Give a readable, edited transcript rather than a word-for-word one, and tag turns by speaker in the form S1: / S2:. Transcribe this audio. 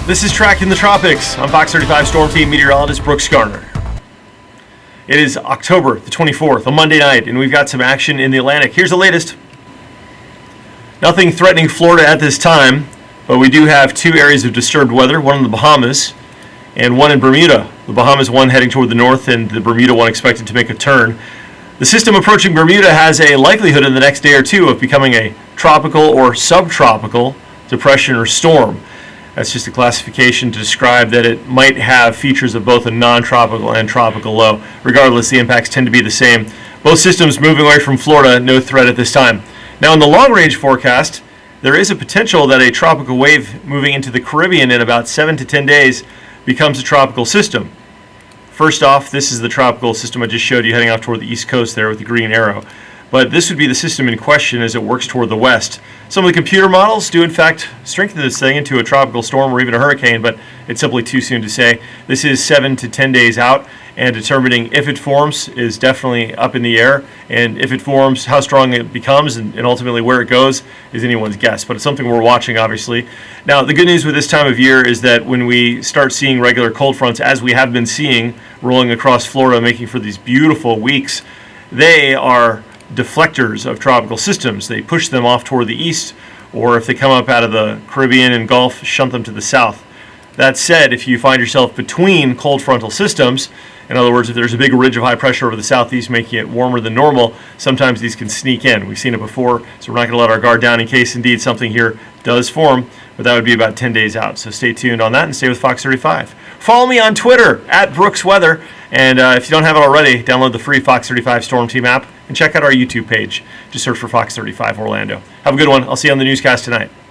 S1: This is Tracking the Tropics. I'm Fox 35 Storm Team meteorologist Brooks Garner. It is October the 24th, a Monday night, and we've got some action in the Atlantic. Here's the latest. Nothing threatening Florida at this time, but we do have two areas of disturbed weather, one in the Bahamas and one in Bermuda. The Bahamas one heading toward the north and the Bermuda one expected to make a turn. The system approaching Bermuda has a likelihood in the next day or two of becoming a tropical or subtropical depression or storm. That's just a classification to describe that it might have features of both a non-tropical and tropical low. Regardless, the impacts tend to be the same. Both systems moving away from Florida, no threat at this time. Now, in the long-range forecast, there is a potential that a tropical wave moving into the Caribbean in about 7 to 10 days becomes a tropical system. First off, this is the tropical system I just showed you heading off toward the east coast there with the green arrow. But this would be the system in question as it works toward the west. Some of the computer models do in fact strengthen this thing into a tropical storm or even a hurricane, but it's simply too soon to say. This is 7 to 10 days out, and determining if it forms is definitely up in the air. And if it forms, how strong it becomes and ultimately where it goes is anyone's guess. But it's something we're watching, obviously. Now, the good news with this time of year is that when we start seeing regular cold fronts, as we have been seeing, rolling across Florida, making for these beautiful weeks, they are deflectors of tropical systems. They push them off toward the east, or if they come up out of the Caribbean and Gulf, shunt them to the south. That said, if you find yourself between cold frontal systems, in other words, if there's a big ridge of high pressure over the southeast making it warmer than normal, sometimes these can sneak in. We've seen it before, so we're not going to let our guard down in case indeed something here does form, but that would be about 10 days out. So stay tuned on that and stay with Fox 35. Follow me on Twitter @BrooksWeather, and if you don't have it already, download the free Fox 35 Storm Team app and check out our YouTube page. Just search for Fox 35 Orlando. Have a good one. I'll see you on the newscast tonight.